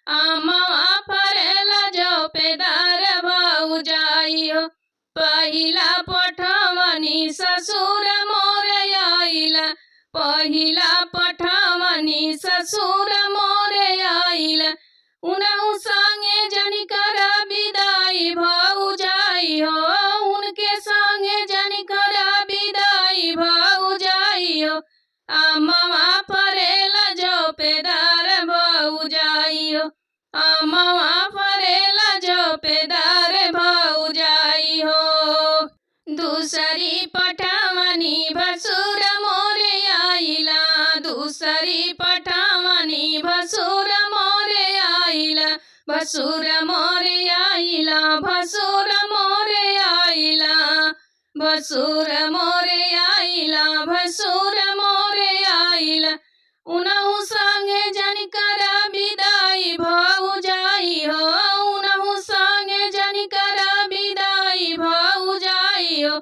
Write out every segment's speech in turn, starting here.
आमवा फरेला झोपेदार भौजाई हो। पहिला पठवनी ससुर मोर आइला, पहिला पठवनी ससुर मोर आइला। उनहु संगे जनी कर विदाई भौजाई हो, उनके संगे जनी कर विदाई भौजाई हो। आमवा फरेला झोपेदार भौजाई हो, आमवा फरेला झोपेदार भौजाई हो। दूसरी पठवनी भसुर मोर आइला, दूसरी पठवनी भसुर मोर आइला, भसुर मोर आइला, भसुर मोर आइला, भसुर मोर आइला, भसुर मोर आइला। उनहु संगे जनी कर विदाई भौजाई हो, उनहु संगे जनी कर विदाई भौजाई हो।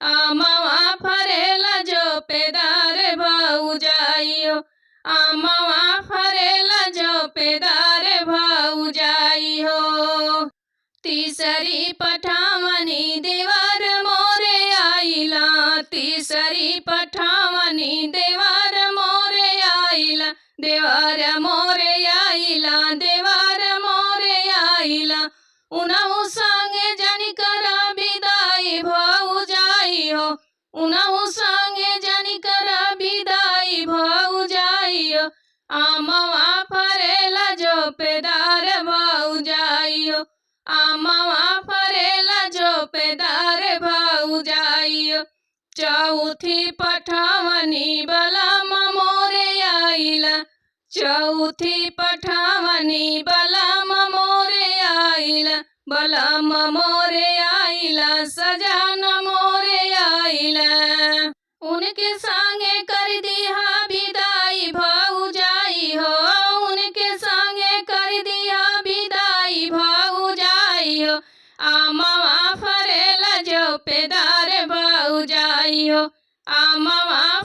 आमवा फरेला झोपेदार भौजाई हो, आमवा फरेला झोपेदार भौजाई हो। तीसरी पठवनी देवर मोर आइला, तीसरी पठवनी देवर मोर आइला, देवर मोर आइला, देवर मोर आइला। उनहु संगे जनी कर विदाई भौजाई हो, उनहु संगे जनी कर विदाई भौजाई हो। आमवा फरेला झोपेदार भौजाई हो, आमवा फरेला झोपेदार भौजाई हो। चौथी पठवनी बलम मोर आइला, चौथी पठवनी बलम मोर आइला, बलम मोर आइला, सजन मोर आइला। उनके संगे कर दिया विदाई भौजाई हो, उनके संगे कर दिया विदाई भौजाई हो। आमवा फरेला झोपेदार भौजाई हो, आमवा